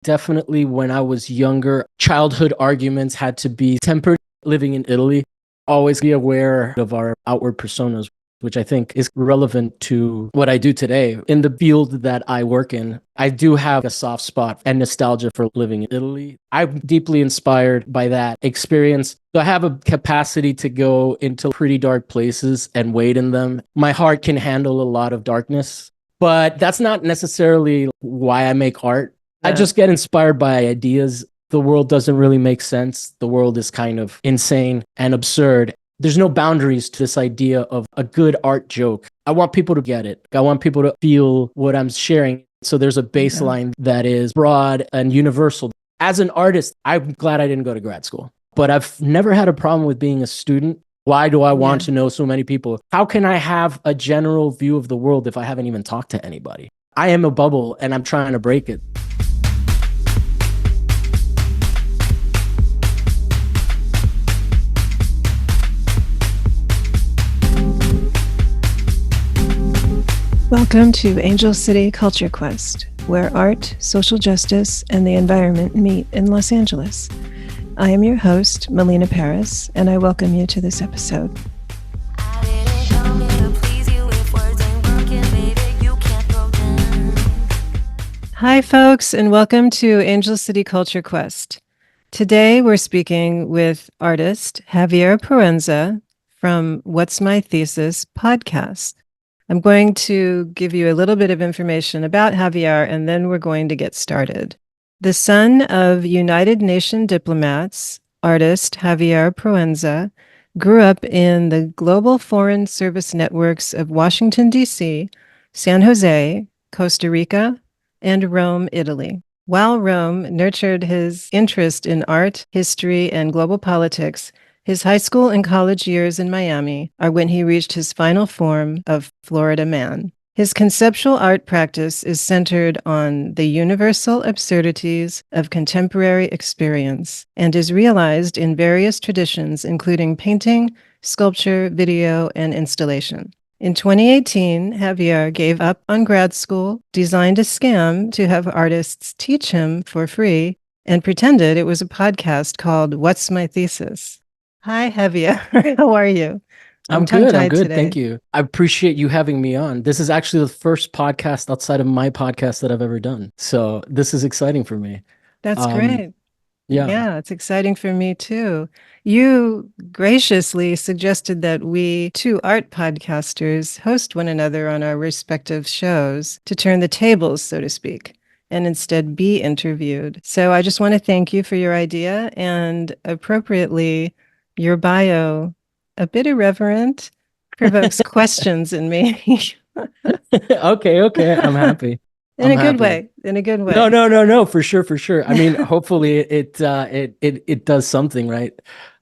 Definitely when I was younger, childhood arguments had to be tempered. Living in Italy, always be aware of our outward personas, which I think is relevant to what I do today. In the field that I work in, I do have a soft spot and nostalgia for living in Italy. I'm deeply inspired by that experience. So I have a capacity to go into pretty dark places and wade in them. My heart can handle a lot of darkness, but that's not necessarily why I make art. I just get inspired by ideas. The world doesn't really make sense. The world is kind of insane and absurd. There's no boundaries to this idea of a good art joke. I want people to get it. I want people to feel what I'm sharing. So there's a baseline that is broad and universal. As an artist, I'm glad I didn't go to grad school, but I've never had a problem with being a student. Why do I want to know so many people? How can I have a general view of the world if I haven't even talked to anybody? I am a bubble and I'm trying to break it. Welcome to Angel City Culture Quest, where art, social justice, and the environment meet in Los Angeles. I am your host, Melina Paris, and I welcome you to this episode. Hi, folks, and welcome to Angel City Culture Quest. Today, we're speaking with artist Javier Proenza from What's My Thesis podcast. I'm going to give you a little bit of information about Javier, and then we're going to get started. The son of United Nations diplomats, artist Javier Proenza grew up in the global foreign service networks of Washington, D.C., San Jose, Costa Rica, and Rome, Italy. While Rome nurtured his interest in art, history, and global politics, his high school and college years in Miami are when he reached his final form of Florida man. His conceptual art practice is centered on the universal absurdities of contemporary experience and is realized in various traditions, including painting, sculpture, video, and installation. In 2018, Javier gave up on grad school, designed a scam to have artists teach him for free, and pretended it was a podcast called What's My Thesis? Hi, Javier. How are you? I'm good. Today. Thank you. I appreciate you having me on. This is actually the first podcast outside of my podcast that I've ever done. So this is exciting for me. That's great. Yeah. Yeah, it's exciting for me too. You graciously suggested that we two art podcasters host one another on our respective shows to turn the tables, so to speak, and instead be interviewed. So I just want to thank you for your idea, and appropriately, your bio, a bit irreverent, provokes questions in me. Okay. I'm happy. In a good way. No, for sure. I mean, hopefully it does something, right?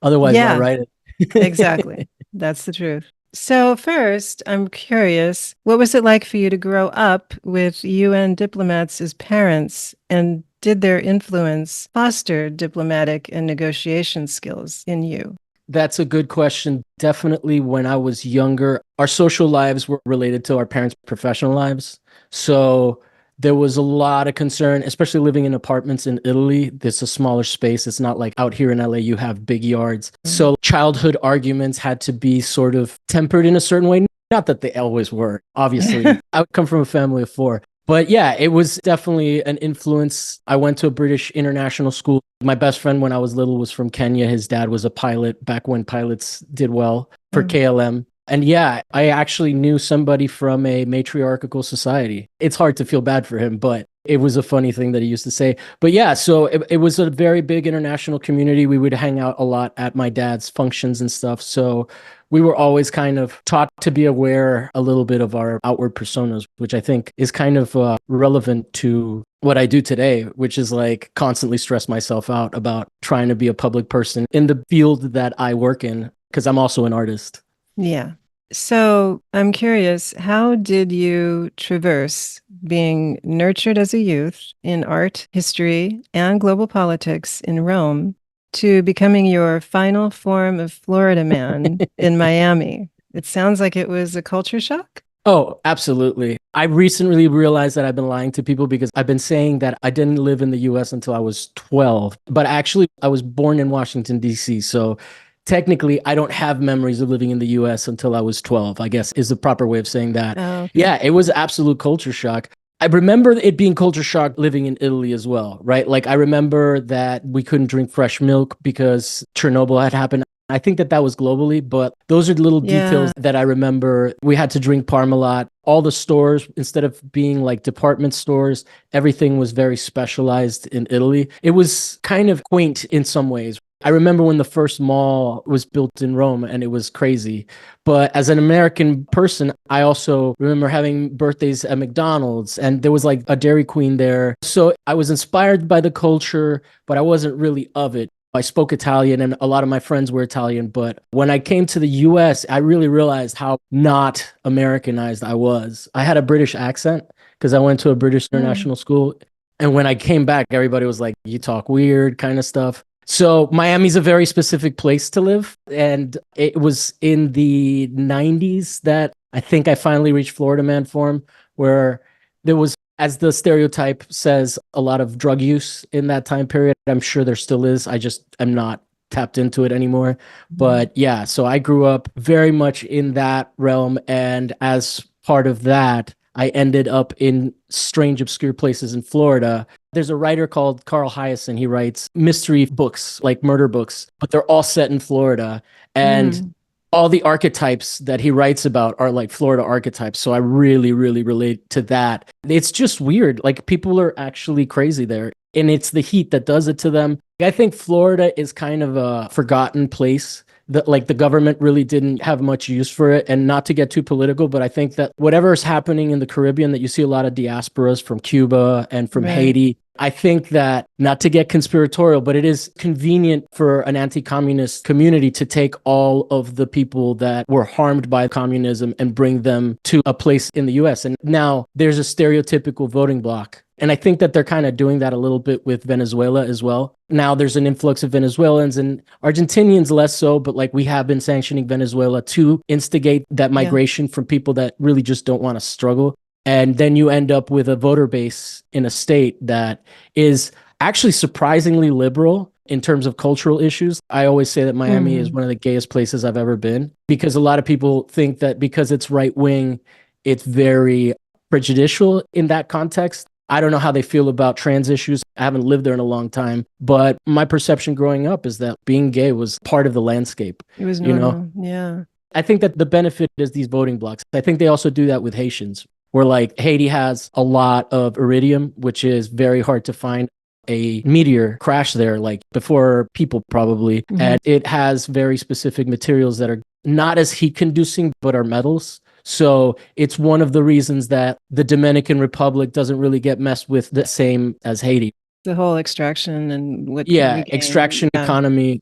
Otherwise, why write it? Exactly. That's the truth. So first, I'm curious, what was it like for you to grow up with UN diplomats as parents, and did their influence foster diplomatic and negotiation skills in you? That's a good question. Definitely when I was younger, our social lives were related to our parents' professional lives. So there was a lot of concern, especially living in apartments in Italy. There's a smaller space. It's not like out here in LA, you have big yards. So childhood arguments had to be sort of tempered in a certain way. Not that they always were, obviously. I come from a family of four. But yeah, it was definitely an influence. I went to a British international school. My best friend when I was little was from Kenya. His dad was a pilot back when pilots did well for KLM. And yeah, I actually knew somebody from a matriarchal society. It's hard to feel bad for him, but it was a funny thing that he used to say. But yeah, so it was a very big international community. We would hang out a lot at my dad's functions and stuff. So we were always kind of taught to be aware a little bit of our outward personas, which I think is kind of relevant to what I do today, which is like constantly stress myself out about trying to be a public person in the field that I work in, because I'm also an artist. Yeah. So I'm curious, how did you traverse being nurtured as a youth in art, history, and global politics in Rome to becoming your final form of Florida man in Miami? It sounds like it was a culture shock. Oh, absolutely. I recently realized that I've been lying to people because I've been saying that I didn't live in the US until I was 12. But actually, I was born in Washington, D.C. So technically, I don't have memories of living in the US until I was 12, I guess is the proper way of saying that. Oh, okay. Yeah, it was absolute culture shock. I remember it being culture shock living in Italy as well, right? Like I remember that we couldn't drink fresh milk because Chernobyl had happened. I think that that was globally, but those are the little Yeah. details that I remember. We had to drink Parmalat. All the stores, instead of being like department stores, everything was very specialized in Italy. It was kind of quaint in some ways. I remember when the first mall was built in Rome and it was crazy. But as an American person, I also remember having birthdays at McDonald's and there was like a Dairy Queen there. So I was inspired by the culture, but I wasn't really of it. I spoke Italian and a lot of my friends were Italian. But when I came to the US, I really realized how not Americanized I was. I had a British accent because I went to a British Mm. international school. And when I came back, everybody was like, you talk weird kind of stuff. So Miami's a very specific place to live. And it was in the 90s that I think I finally reached Florida man form, where there was, as the stereotype says, a lot of drug use in that time period. I'm sure there still is. I just am not tapped into it anymore. Mhm. But yeah, so I grew up very much in that realm. And as part of that, I ended up in strange, obscure places in Florida. There's a writer called Carl Hyacin. He writes mystery books, like murder books, but they're all set in Florida. And Mm. all the archetypes that he writes about are like Florida archetypes. So I really, really relate to that. It's just weird. Like people are actually crazy there. And it's the heat that does it to them. I think Florida is kind of a forgotten place that like the government really didn't have much use for it. And not to get too political, but I think that whatever is happening in the Caribbean, that you see a lot of diasporas from Cuba and from Right. Haiti. I think that, not to get conspiratorial, but it is convenient for an anti-communist community to take all of the people that were harmed by communism and bring them to a place in the US. And now there's a stereotypical voting bloc. And I think that they're kind of doing that a little bit with Venezuela as well. Now there's an influx of Venezuelans and Argentinians less so, but like we have been sanctioning Venezuela to instigate that Yeah. migration from people that really just don't want to struggle. And then you end up with a voter base in a state that is actually surprisingly liberal in terms of cultural issues. I always say that Miami is Hmm. one of the gayest places I've ever been because a lot of people think that because it's right wing, it's very prejudicial in that context. I don't know how they feel about trans issues. I haven't lived there in a long time, but my perception growing up is that being gay was part of the landscape, It was you know? normal. Yeah. I think that the benefit is these voting blocks. I think they also do that with Haitians, where like Haiti has a lot of iridium, which is very hard to find. A meteor crash there, like before people probably, Hmm. and it has very specific materials that are not as heat conducing, but are metals. So it's one of the reasons that the Dominican Republic doesn't really get messed with the same as Haiti. The whole extraction and what we Yeah, gain. extraction Yeah. economy.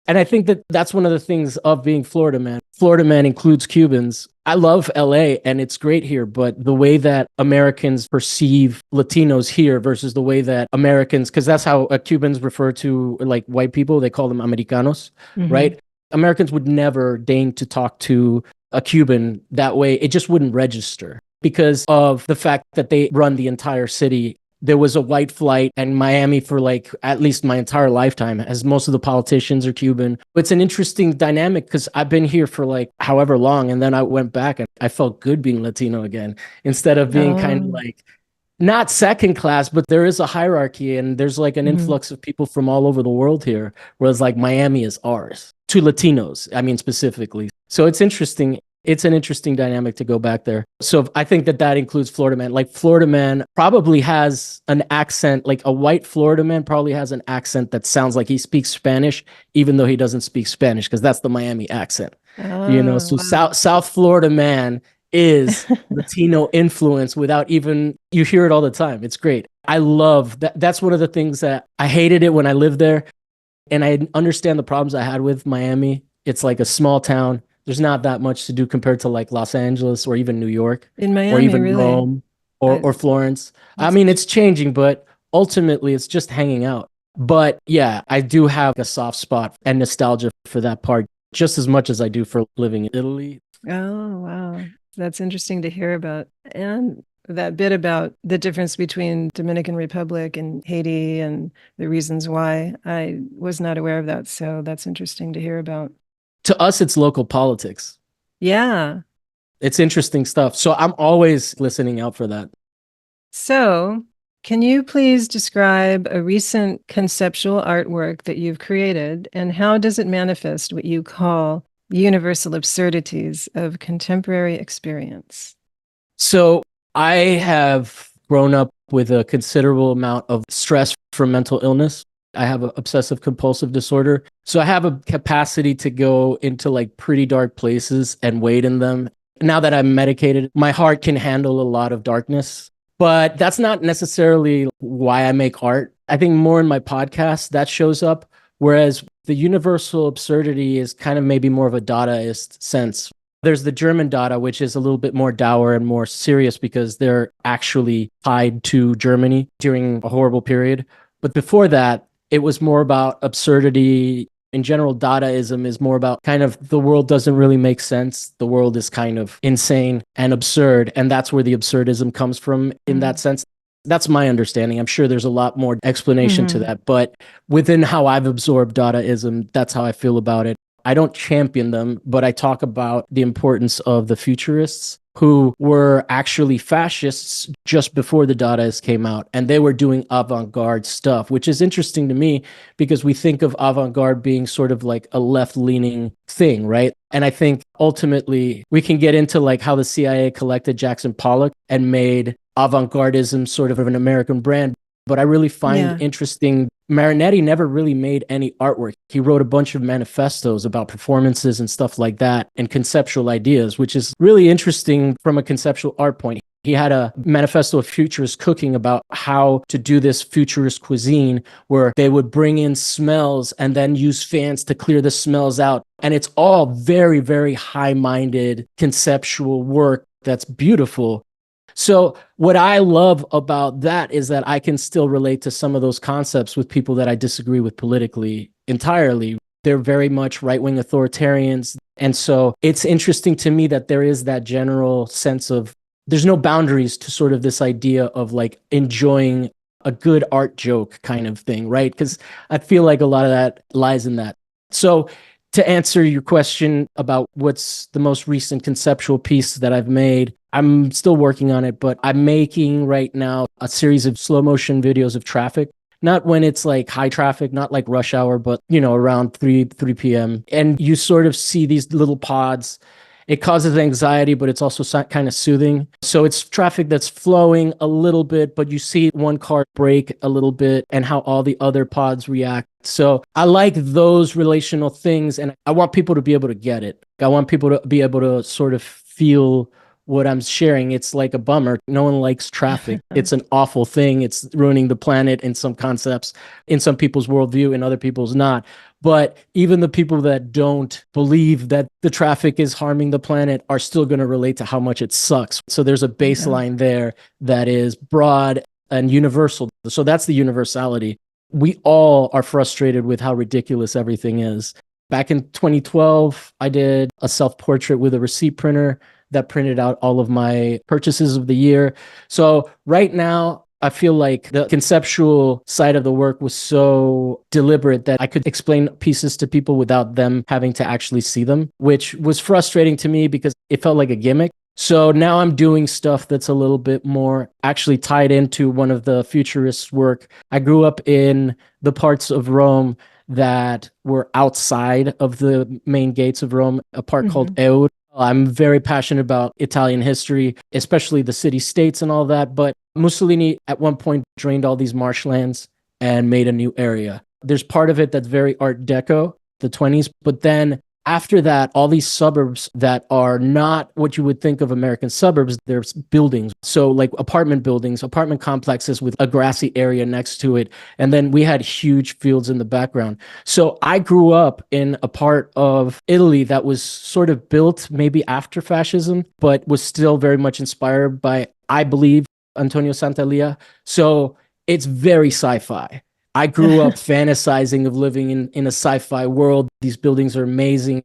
And I think that that's one of the things of being Florida man. Florida man includes Cubans. I love LA and it's great here, but the way that Americans perceive Latinos here versus the way that Americans, because that's how Cubans refer to like white people, they call them Americanos, Hmm. right? Americans would never deign to talk to a Cuban that way. It just wouldn't register because of the fact that they run the entire city. There was a white flight and Miami for like at least my entire lifetime, as most of the politicians are Cuban. It's an interesting dynamic because I've been here for like however long. And then I went back and I felt good being Latino again instead of being kind of Oh. like not second class, but there is a hierarchy and there's like an Hmm. influx of people from all over the world here, whereas like Miami is ours to Latinos, I mean, specifically. So it's interesting. It's an interesting dynamic to go back there. So I think that that includes Florida man. Like Florida man probably has an accent, like a white Florida man probably has an accent that sounds like he speaks Spanish, even though he doesn't speak Spanish, because that's the Miami accent. Oh, So wow. South Florida man is Latino influence without even, you hear it all the time. It's great. I love that. That's one of the things that I hated it when I lived there. And I understand the problems I had with Miami. It's like a small town. There's not that much to do compared to like Los Angeles or even New York In or Miami, even really? Rome I, or Florence. I that's mean, it's changing, but ultimately it's just hanging out. But yeah, I do have a soft spot and nostalgia for that part just as much as I do for living in Italy. oh, wow. That's interesting to hear about. And that bit about the difference between Dominican Republic and Haiti and the reasons why, I was not aware of that. So that's interesting to hear about. To us, it's local politics. Yeah. It's interesting stuff. So I'm always listening out for that. So, can you please describe a recent conceptual artwork that you've created and how does it manifest what you call universal absurdities of contemporary experience? So I have grown up with a considerable amount of stress from mental illness. I have an obsessive compulsive disorder. So I have a capacity to go into like pretty dark places and wade in them. Now that I'm medicated, my heart can handle a lot of darkness. But that's not necessarily why I make art. I think more in my podcast that shows up. Whereas the universal absurdity is kind of maybe more of a Dadaist sense. There's the German Dada, which is a little bit more dour and more serious because they're actually tied to Germany during a horrible period. But before that, it was more about absurdity. In general, Dadaism is more about kind of the world doesn't really make sense. The world is kind of insane and absurd. And that's where the absurdism comes from in that sense. That's my understanding. I'm sure there's a lot more explanation to that. But within how I've absorbed Dadaism, that's how I feel about it. I don't champion them, but I talk about the importance of the futurists who were actually fascists just before the Dadaists came out. And they were doing avant-garde stuff, which is interesting to me because we think of avant-garde being sort of like a left-leaning thing, right? And I think ultimately we can get into like how the CIA collected Jackson Pollock and made avant-gardism sort of an American brand. But I really find interesting, Marinetti never really made any artwork. He wrote a bunch of manifestos about performances and stuff like that and conceptual ideas, which is really interesting from a conceptual art point. He had a manifesto of futurist cooking about how to do this futurist cuisine where they would bring in smells and then use fans to clear the smells out. And it's all very, very high-minded conceptual work that's beautiful. So what I love about that is that I can still relate to some of those concepts with people that I disagree with politically entirely. They're very much right-wing authoritarians. And so it's interesting to me that there is that general sense of there's no boundaries to sort of this idea of like enjoying a good art joke kind of thing, right? Because I feel like a lot of that lies in that. So to answer your question about what's the most recent conceptual piece that I've made, I'm still working on it, but I'm making right now a series of slow motion videos of traffic. Not when it's like high traffic, not like rush hour, but around 3 p.m. And you sort of see these little pods. It causes anxiety, but it's also kind of soothing. So it's traffic that's flowing a little bit, but you see one car brake a little bit and how all the other pods react. So I like those relational things, and I want people to be able to get it. I want people to be able to sort of feel what I'm sharing. It's like a bummer. No one likes traffic. It's an awful thing. It's ruining the planet in some concepts, in some people's worldview, in other people's not. But even the people that don't believe that the traffic is harming the planet are still going to relate to how much it sucks. So there's a baseline there that is broad and universal. So that's the universality. We all are frustrated with how ridiculous everything is. Back in 2012, I did a self-portrait with a receipt printer that printed out all of my purchases of the year. So right now, I feel like the conceptual side of the work was so deliberate that I could explain pieces to people without them having to actually see them, which was frustrating to me because it felt like a gimmick. So now I'm doing stuff that's a little bit more actually tied into one of the futurists' work. I grew up in the parts of Rome that were outside of the main gates of Rome, a part called Eur. I'm very passionate about Italian history, especially the city-states and all that. But Mussolini at one point drained all these marshlands and made a new area. There's part of it that's very Art Deco, the 20s. But then after that, all these suburbs that are not what you would think of American suburbs, there's buildings. So like apartment buildings, apartment complexes with a grassy area next to it. And then we had huge fields in the background. So I grew up in a part of Italy that was sort of built maybe after fascism, but was still very much inspired by, I believe, Antonio Santalia. So it's very sci-fi. I grew up fantasizing of living in a sci-fi world. These buildings are amazing.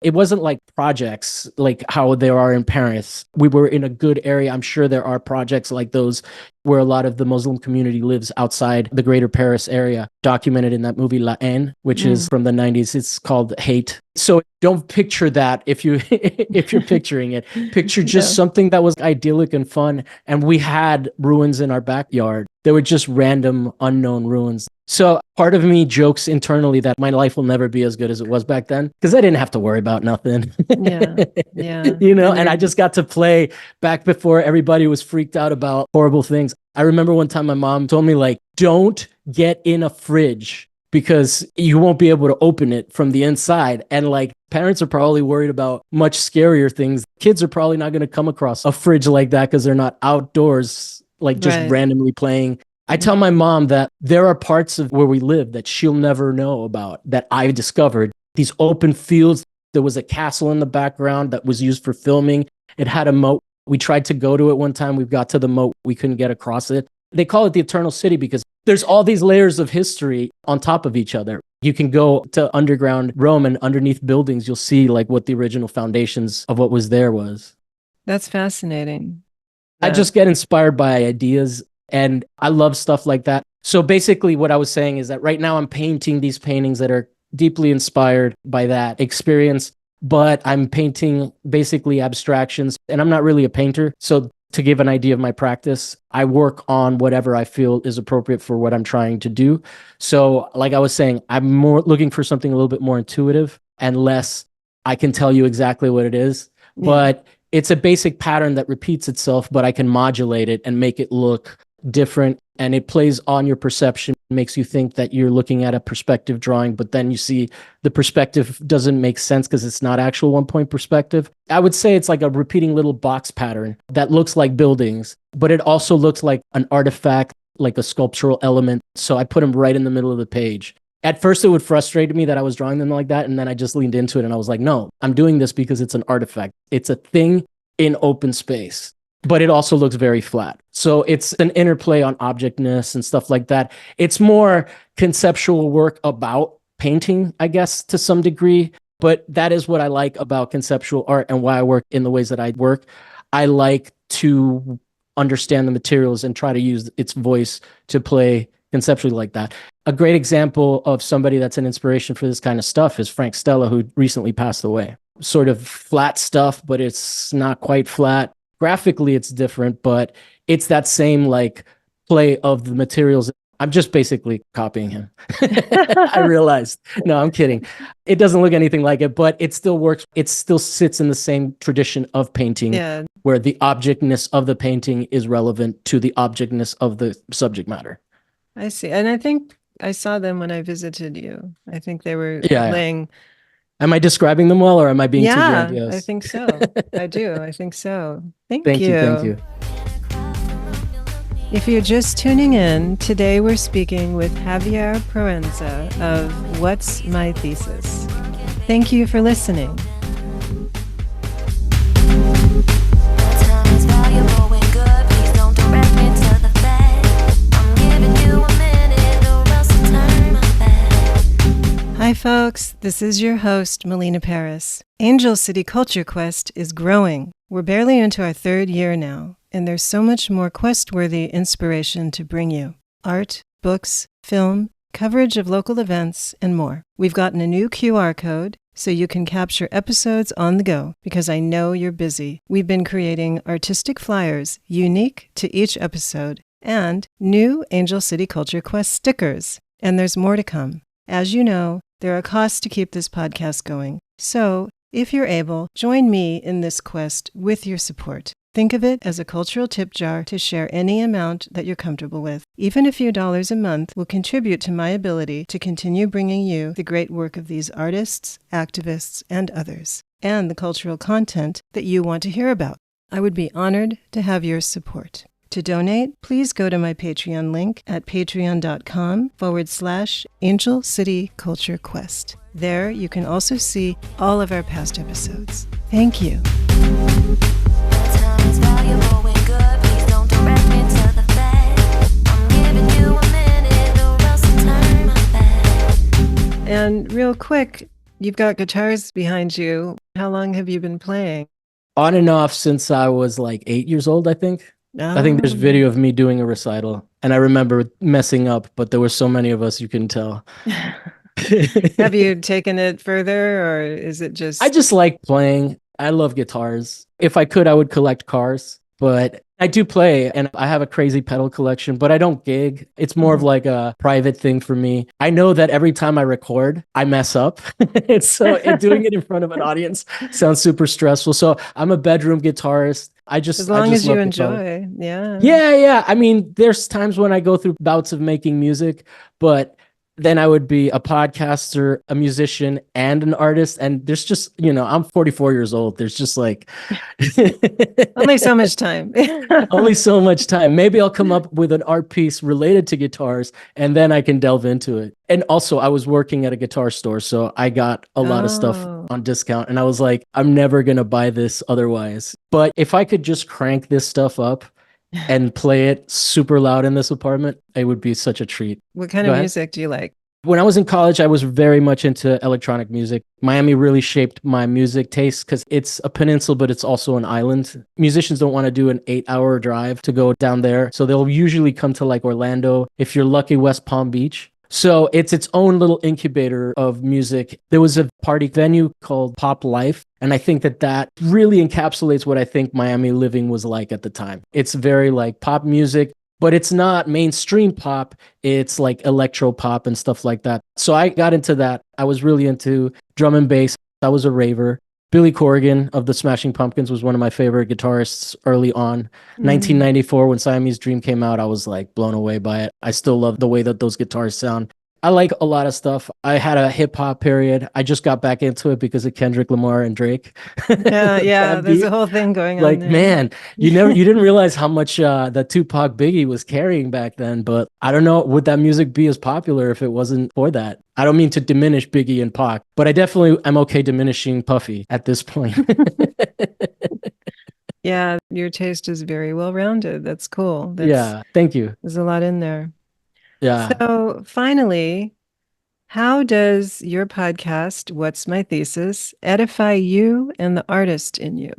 It wasn't like projects like how there are in Paris. We were in a good area. I'm sure there are projects like those where a lot of the Muslim community lives outside the greater Paris area, documented in that movie La Haine, which is from the 90s. It's called Hate. So don't picture that if you if you're picturing it. Picture just No. something that was idyllic and fun. And we had ruins in our backyard. They were just random unknown ruins. So part of me jokes internally that my life will never be as good as it was back then because I didn't have to worry about nothing. Yeah. Yeah. And I just got to play back before everybody was freaked out about horrible things. I remember one time my mom told me, like, don't get in a fridge because you won't be able to open it from the inside. And like parents are probably worried about much scarier things. Kids are probably not going to come across a fridge like that because they're not outdoors, like just randomly playing. I tell my mom that there are parts of where we live that she'll never know about that I discovered. These open fields. There was a castle in the background that was used for filming. It had a moat. We tried to go to it one time. We got to the moat. We couldn't get across it. They call it the Eternal City because there's all these layers of history on top of each other. You can go to underground Rome and underneath buildings, you'll see like what the original foundations of what was there was. That's fascinating. I just get inspired by ideas and I love stuff like that. So basically what I was saying is that right now I'm painting these paintings that are deeply inspired by that experience, but I'm painting basically abstractions and I'm not really a painter. So to give an idea of my practice, I work on whatever I feel is appropriate for what I'm trying to do. So like I was saying, I'm more looking for something a little bit more intuitive and less I can tell you exactly what it is, but it's a basic pattern that repeats itself, but I can modulate it and make it look different. And it plays on your perception, makes you think that you're looking at a perspective drawing, but then you see the perspective doesn't make sense because it's not actual 1 point perspective. I would say it's like a repeating little box pattern that looks like buildings, but it also looks like an artifact, like a sculptural element. So I put them right in the middle of the page. At first, it would frustrate me that I was drawing them like that. And then I just leaned into it and I was like, no, I'm doing this because it's an artifact. It's a thing in open space, but it also looks very flat. So it's an interplay on objectness and stuff like that. It's more conceptual work about painting, I guess, to some degree. But that is what I like about conceptual art and why I work in the ways that I work. I like to understand the materials and try to use its voice to play conceptually like that. A great example of somebody that's an inspiration for this kind of stuff is Frank Stella, who recently passed away. Sort of flat stuff, but it's not quite flat. Graphically, it's different, but it's that same like play of the materials. I'm just basically copying him. I realized. No, I'm kidding. It doesn't look anything like it, but it still works. It still sits in the same tradition of painting, where the objectness of the painting is relevant to the objectness of the subject matter. I see. And I think I saw them when I visited you. I think they were laying. Am I describing them well or am I being too grandiose? I think so. I do. I think so. Thank you. Thank you. If you're just tuning in, today we're speaking with Javier Proenza of What's My Thesis. Thank you for listening. Hi folks, this is your host, Melina Paris. Angel City Culture Quest is growing. We're barely into our 3rd year now, and there's so much more quest-worthy inspiration to bring you. Art, books, film, coverage of local events, and more. We've gotten a new QR code, so you can capture episodes on the go, because I know you're busy. We've been creating artistic flyers unique to each episode, and new Angel City Culture Quest stickers. And there's more to come. As you know, there are costs to keep this podcast going. So, if you're able, join me in this quest with your support. Think of it as a cultural tip jar to share any amount that you're comfortable with. Even a few dollars a month will contribute to my ability to continue bringing you the great work of these artists, activists, and others, and the cultural content that you want to hear about. I would be honored to have your support. To donate, please go to my Patreon link at patreon.com/Angel City Culture Quest. There you can also see all of our past episodes. Thank you. And real quick, You've got guitars behind you. How long have you been playing? On and off since I was like 8 years old, I think. I think there's Oh. video of me doing a recital, and I remember messing up, but there were so many of us, you couldn't tell. Have you taken it further, or is it I just, just like playing. I love guitars. If I could, I would collect cars, but I do play and I have a crazy pedal collection, but I don't gig. It's more of Mhm. like a private thing for me. I know that every time I record, I mess up. Doing it in front of an audience sounds super stressful. So I'm a bedroom guitarist. As I long just as you love guitar. enjoy? Yeah. Yeah, yeah. I mean, there's times when I go through bouts of making music, but then I would be a podcaster, a musician, and an artist. And there's just, I'm 44 years old. There's just like Only so much time. only so much time. Maybe I'll come up with an art piece related to guitars and then I can delve into it. And also, I was working at a guitar store, so I got a lot of stuff Oh, on discount. And I was like, I'm never going to buy this otherwise. But if I could just crank this stuff up, and play it super loud in this apartment, it would be such a treat. what kind Go of ahead. music do you like? When I was in college, I was very much into electronic music. Miami really shaped my music taste because it's a peninsula, but it's also an island. Musicians don't want to do an 8 hour drive to go down there. So they'll usually come to like Orlando, if you're lucky, West Palm Beach. So it's its own little incubator of music. There was a party venue called Pop Life. And I think that that really encapsulates what I think Miami living was like at the time. It's very like pop music, but it's not mainstream pop. It's like electro pop and stuff like that. So I got into that. I was really into drum and bass. I was a raver. Billy Corgan of the Smashing Pumpkins was one of my favorite guitarists early on. Mm. 1994, when Siamese Dream came out, I was like blown away by it. I still love the way that those guitars sound. I like a lot of stuff. I had a hip hop period. I just got back into it because of Kendrick Lamar and Drake. Yeah, yeah, That there's a beat, whole thing going on like, there. man, you didn't realize how much the Tupac Biggie was carrying back then. But I don't know, would that music be as popular if it wasn't for that? I don't mean to diminish Biggie and Pac, but I definitely am okay diminishing Puffy at this point. Yeah, your taste is very well rounded. That's cool. Yeah, thank you. There's a lot in there. Yeah. So finally, how does your podcast, What's My Thesis, edify you and the artist in you?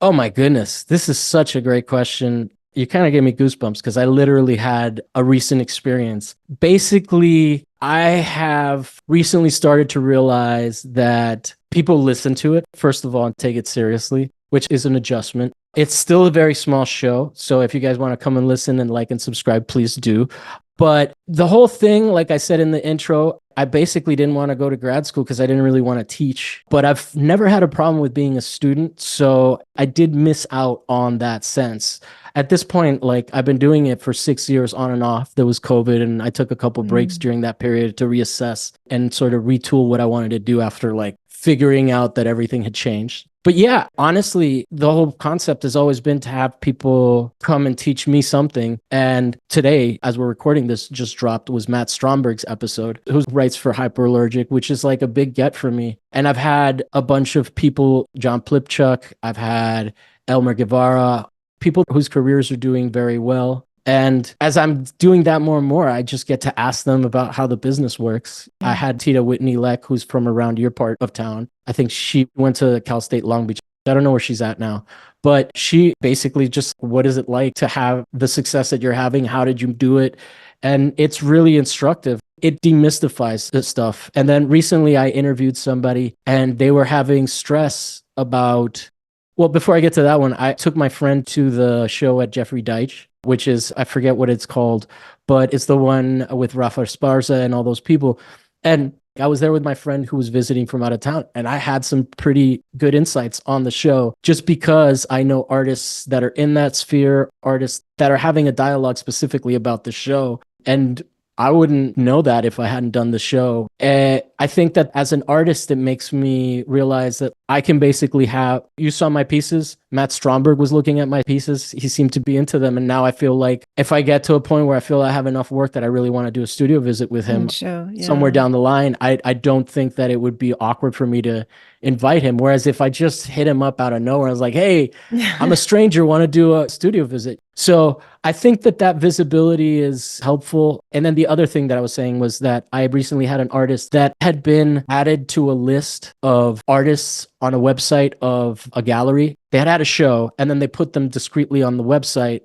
Oh my goodness. This is such a great question. You kind of gave me goosebumps because I literally had a recent experience. Basically, I have recently started to realize that people listen to it, first of all, and take it seriously, which is an adjustment. It's still a very small show. So if you guys want to come and listen and like and subscribe, please do. But the whole thing, like I said in the intro, I basically didn't want to go to grad school because I didn't really want to teach. But I've never had a problem with being a student. So I did miss out on that sense. At this point, like I've been doing it for 6 years on and off. There was COVID, and I took a couple breaks Mm. during that period to reassess and sort of retool what I wanted to do after like figuring out that everything had changed. But yeah, honestly, the whole concept has always been to have people come and teach me something. And today, as we're recording this, just dropped was Matt Stromberg's episode, who writes for Hyperallergic, which is like a big get for me. And I've had a bunch of people, John Plipchuk, I've had Elmer Guevara, people whose careers are doing very well. And as I'm doing that more and more, I just get to ask them about how the business works. I Mm. had Tita Whitney Leck, who's from around your part of town. I think she went to Cal State Long Beach. I don't know where she's at now, but she basically just, what is it like to have the success that you're having? How did you do it? And it's really instructive. It demystifies the stuff. And then recently I interviewed somebody and they were having stress about, well, before I get to that one, I took my friend to the show at Jeffrey Deitch, which is, I forget what it's called, but it's the one with Rafa Esparza and all those people. And I was there with my friend who was visiting from out of town, and I had some pretty good insights on the show just because I know artists that are in that sphere, artists that are having a dialogue specifically about the show. And I wouldn't know that if I hadn't done the show. I think that as an artist, it makes me realize that I can basically have, you saw my pieces. Matt Stromberg was looking at my pieces. He seemed to be into them. And now I feel like if I get to a point where I feel I have enough work that I really want to do a studio visit with him And show, somewhere yeah. down the line, I don't think that it would be awkward for me to invite him. Whereas if I just hit him up out of nowhere, I was like, hey, I'm a stranger, want to do a studio visit. So I think that that visibility is helpful. And then the other thing that I was saying was that I recently had an artist that had been added to a list of artists on a website of a gallery. They had a show and then they put them discreetly on the website.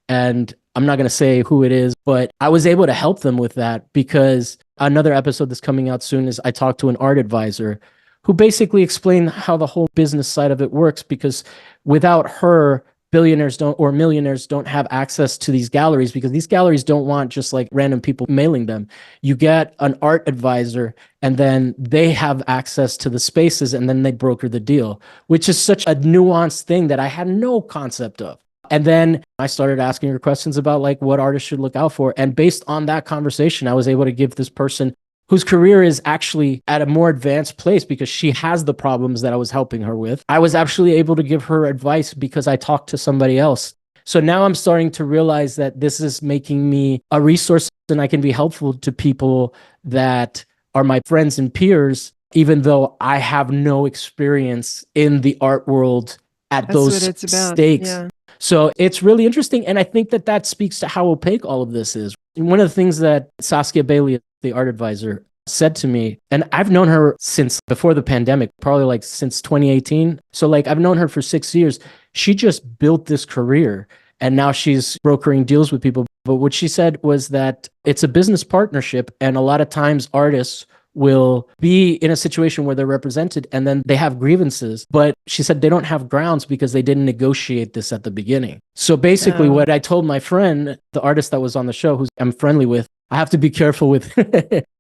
And I'm not going to say who it is, but I was able to help them with that because another episode that's coming out soon is I talked to an art advisor who basically explained how the whole business side of it works, because without her, billionaires don't or millionaires don't have access to these galleries, because these galleries don't want just like random people mailing them. You get an art advisor and then they have access to the spaces and then they broker the deal, which is such a nuanced thing that I had no concept of. And then I started asking her questions about like what artists should look out for. And based on that conversation, I was able to give this person whose career is actually at a more advanced place because she has the problems that I was helping her with. I was actually able to give her advice because I talked to somebody else. So now I'm starting to realize that this is making me a resource and I can be helpful to people that are my friends and peers, even though I have no experience in the art world at That's those what it's about. stakes. Yeah. So it's really interesting. And I think that that speaks to how opaque all of this is. One of the things that Saskia Bailey, the art advisor, said to me, and I've known her since before the pandemic, probably like since 2018. So like I've known her for 6 years. She just built this career and now she's brokering deals with people. But what she said was that it's a business partnership. And a lot of times artists will be in a situation where they're represented and then they have grievances. But she said they don't have grounds because they didn't negotiate this at the beginning. So basically what I told my friend, the artist that was on the show, who I'm friendly with, I have to be careful with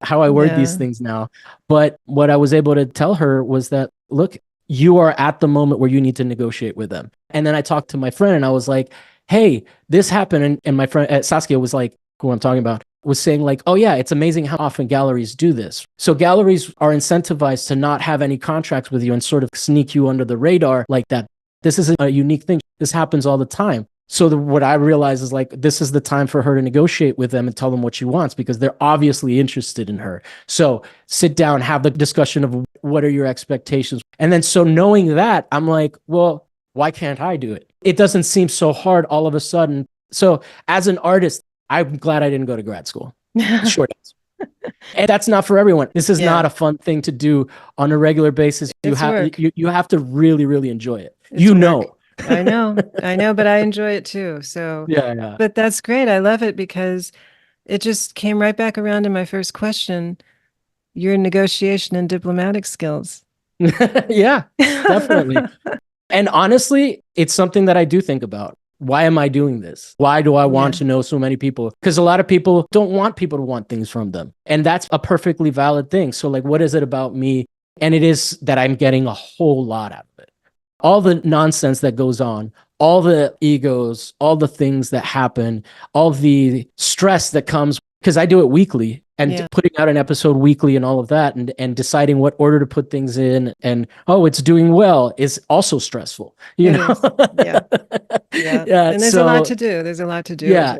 how I word these things now. But what I was able to tell her was that, look, you are at the moment where you need to negotiate with them. And then I talked to my friend and I was like, hey, this happened. And my friend Saskia was like, who I'm talking about, was saying like, oh yeah, it's amazing how often galleries do this. So galleries are incentivized to not have any contracts with you and sort of sneak you under the radar like that. This is a unique thing. This happens all the time. So what I realized is like, this is the time for her to negotiate with them and tell them what she wants because they're obviously interested in her. So sit down, have the discussion of what are your expectations? And then so knowing that, I'm like, well, why can't I do it? It doesn't seem so hard all of a sudden. So as an artist, I'm glad I didn't go to grad school. Short answer. And that's not for everyone. This is not a fun thing to do on a regular basis. You have to really, really enjoy it. It's work. I know, but I enjoy it too. So yeah. But that's great. I love it because it just came right back around to my first question, your negotiation and diplomatic skills. Yeah, definitely. And honestly, it's something that I do think about. Why am I doing this? Why do I want to know so many people? Because a lot of people don't want people to want things from them. And that's a perfectly valid thing. So like, what is it about me? And it is that I'm getting a whole lot out of it. All the nonsense that goes on, all the egos, all the things that happen, all the stress that comes, because I do it weekly and putting out an episode weekly and all of that and deciding what order to put things in and, oh, it's doing well is also stressful, you know? Yeah. And there's a lot to do. There's a lot to do. Yeah.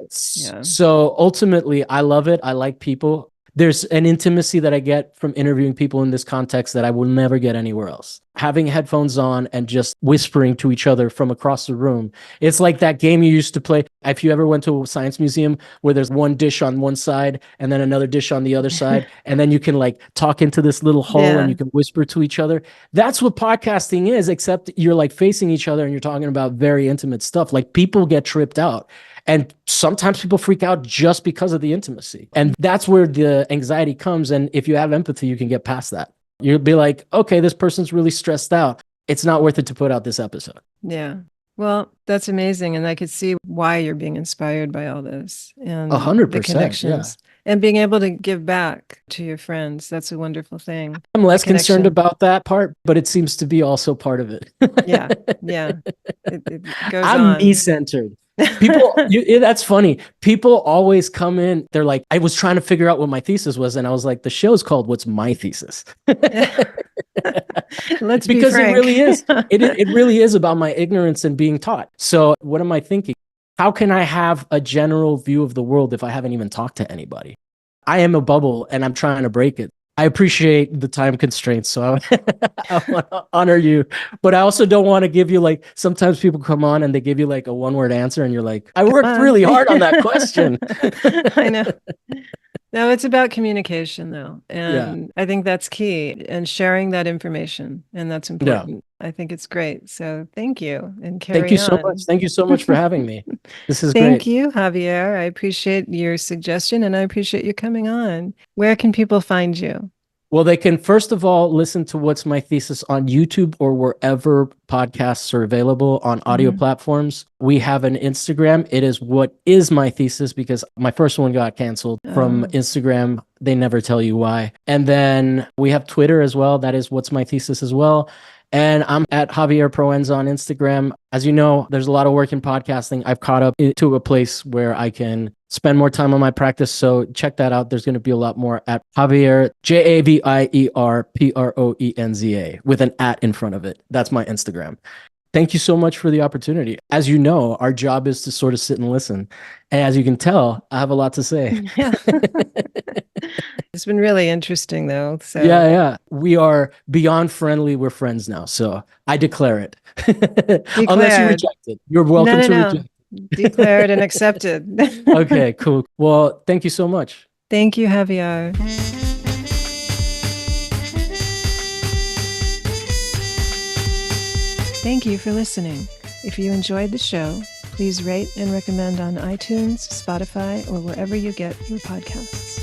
So ultimately, I love it. I like people. There's an intimacy that I get from interviewing people in this context that I will never get anywhere else. Having headphones on and just whispering to each other from across the room. It's like that game you used to play. If you ever went to a science museum where there's one dish on one side and then another dish on the other side, and then you can like talk into this little hole and you can whisper to each other. That's what podcasting is, except you're like facing each other and you're talking about very intimate stuff. Like people get tripped out. And sometimes people freak out just because of the intimacy. And that's where the anxiety comes. And if you have empathy, you can get past that. You'll be like, okay, this person's really stressed out. It's not worth it to put out this episode. Yeah. Well, that's amazing. And I could see why you're being inspired by all this and 100%, the connections and being able to give back to your friends. That's a wonderful thing. I'm less concerned about that part, but it seems to be also part of it. Yeah. It goes I'm on. me-centered. People, that's funny. People always come in. They're like, I was trying to figure out what my thesis was. And I was like, the show's called What's My Thesis? Let's be because frank. It really is. It really is about my ignorance and being taught. So what am I thinking? How can I have a general view of the world if I haven't even talked to anybody? I am a bubble and I'm trying to break it. I appreciate the time constraints, so I want to honor you. But I also don't want to give you like, sometimes people come on and they give you like a one-word answer and you're like, I worked really hard on that question. I know. No, it's about communication though. Yeah. And I think that's key and sharing that information. And that's Yeah. important. I think it's great. So thank you and Thank carry you so much. on. Thank you so much for having me. This is Thank great. you, Javier. I appreciate your suggestion and I appreciate you coming on. Where can people find you? Well, they can first of all listen to What's My Thesis on YouTube or wherever podcasts are available on audio Mhm. platforms. We have an Instagram. It is What Is My Thesis because my first one got canceled from Oh, Instagram. They never tell you why. And then we have Twitter as well. That is What's My Thesis as well. And I'm at Javier Proenza on Instagram. As you know, there's a lot of work in podcasting. I've caught up to a place where I can spend more time on my practice. So check that out. There's going to be a lot more at Javier, JAVIER PROENZA with an at in front of it. That's my Instagram. Thank you so much for the opportunity. As you know, our job is to sort of sit and listen. And as you can tell, I have a lot to say. yeah. It's been really interesting though. So Yeah, yeah. We are beyond friendly. We're friends now. So I declare it. Unless you declared. reject it. You're No, welcome no, to no. reject Declared and it. accepted. Okay, cool. Well, thank you so much. Thank you, Javier. Thank you for listening. If you enjoyed the show, please rate and recommend on iTunes, Spotify, or wherever you get your podcasts.